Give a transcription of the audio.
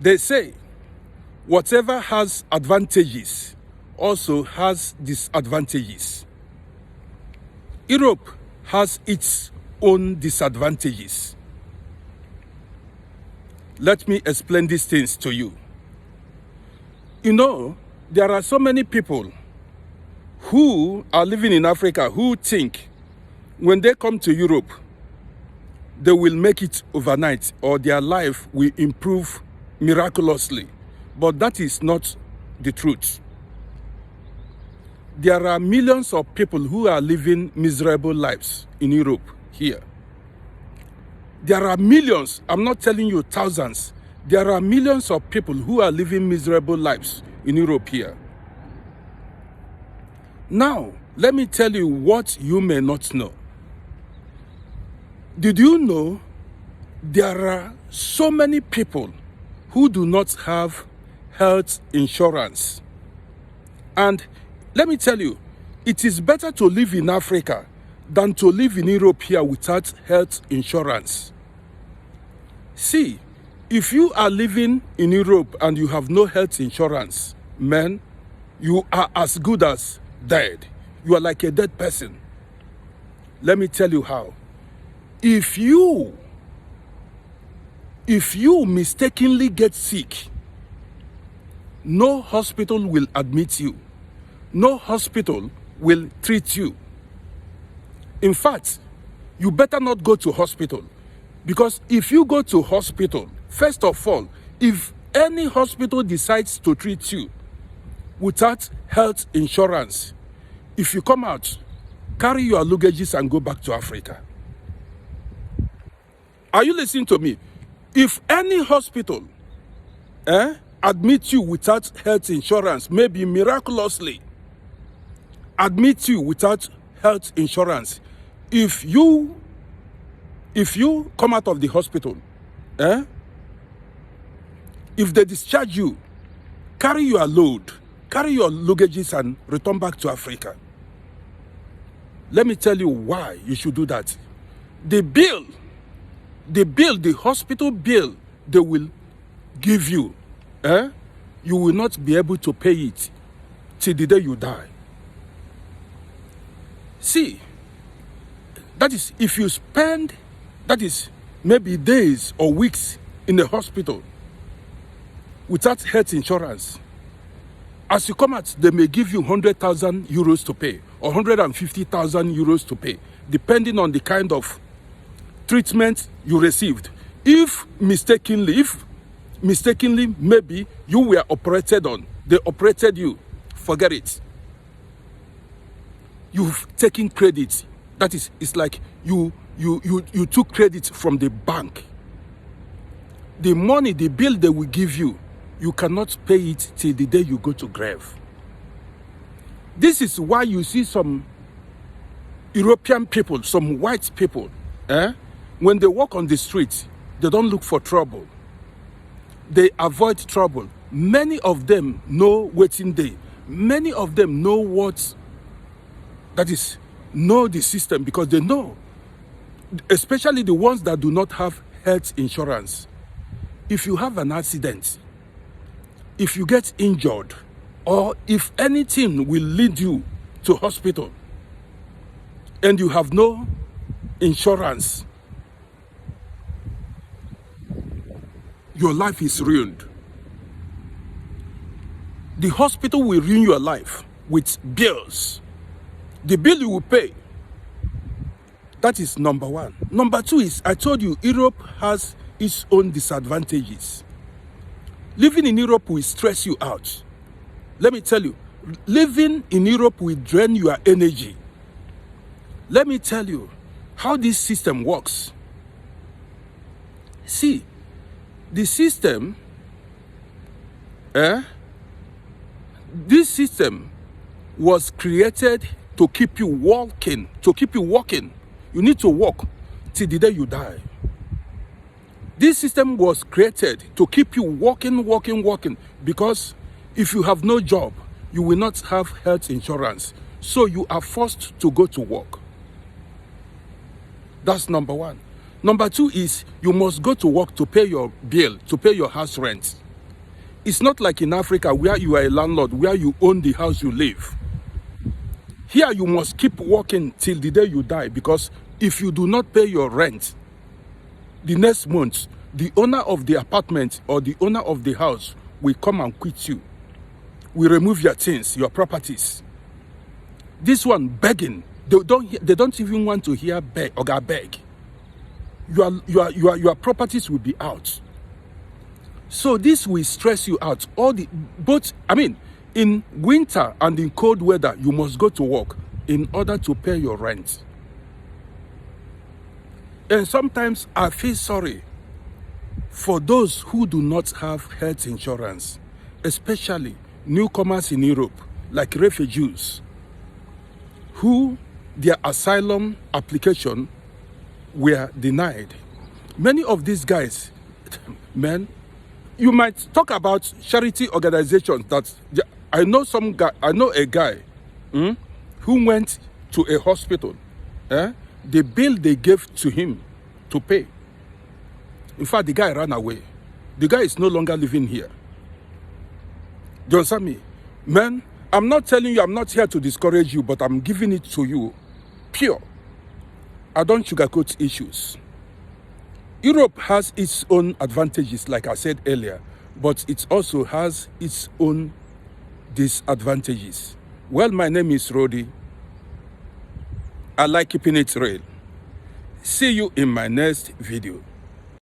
They say whatever has advantages also has disadvantages. Europe has its own disadvantages. Let me explain these things to you. You know, there are so many people who are living in Africa who think when they come to Europe, they will make it overnight or their life will improve miraculously. But that is not the truth. There are millions of people who are living miserable lives in Europe here. There are millions, I'm not telling you thousands, there are millions of people who are living miserable lives in Europe here. Now, let me tell you what you may not know. Did you know there are so many people who do not have health insurance? And let me tell you, it is better to live in Africa than to live in Europe here without health insurance. See, if you are living in Europe and you have no health insurance, man, you are as good as dead. You are like a dead person. Let me tell you how. If you mistakenly get sick, no hospital will admit you. No hospital will treat you. In fact, you better not go to hospital, because if you go to hospital, first of all, if any hospital decides to treat you without health insurance, if you come out, carry your luggages and go back to Africa. Are you listening to me? If any hospital admits you without health insurance, maybe miraculously admit you without health insurance, if you come out of the hospital, if they discharge you, carry your load, carry your luggages and return back to Africa. Let me tell you why you should do that. The hospital bill they will give you, you will not be able to pay it till the day you die. See, that is, if you spend, that is, maybe days or weeks in the hospital without health insurance, as you come out, they may give you 100,000 euros to pay or 150,000 euros to pay, depending on the kind of treatment you received. If mistakenly, maybe you were operated on, they operated you, forget it. You've taken credit. That is, it's like you took credit from the bank. The money, the bill they will give you, you cannot pay it till the day you go to grave. This is why you see some European people, some white people, when they walk on the street, they don't look for trouble. They avoid trouble. Many of them know waiting day. Many of them know what, that is, know the system, because they know, especially the ones that do not have health insurance. If you have an accident, if you get injured, or if anything will lead you to hospital and you have no insurance, your life is ruined. The hospital will ruin your life with bills. The bill you will pay. That is number one. Number two is, I told you, Europe has its own disadvantages. Living in Europe will stress you out. Let me tell you, living in Europe will drain your energy. Let me tell you how this system works. See, the system, this system was created to keep you walking, You need to walk till the day you die. This system was created to keep you walking, because if you have no job, you will not have health insurance. So you are forced to go to work. That's number one. Number two is, you must go to work to pay your bill, to pay your house rent. It's not like in Africa where you are a landlord, where you own the house you live. Here you must keep working till the day you die, because if you do not pay your rent the next month, the owner of the apartment or the owner of the house will come and quit you. We remove your things, your properties. This one begging, they don't even want to hear beg or beg. Your properties will be out. So this will stress you out. In winter and in cold weather, you must go to work in order to pay your rent. And sometimes I feel sorry for those who do not have health insurance, especially newcomers in Europe, like refugees, who their asylum application were denied. Many of these guys, man, you might talk about charity organizations that I know a guy who went to a hospital. The bill they gave to him to pay. In fact, the guy ran away. The guy is no longer living here. Do you understand me? Man, I'm not telling you, I'm not here to discourage you, but I'm giving it to you pure. I don't sugarcoat issues. Europe has its own advantages, like I said earlier, but it also has its own disadvantages. Well, my name is Rody. I like keeping it real. See you in my next video.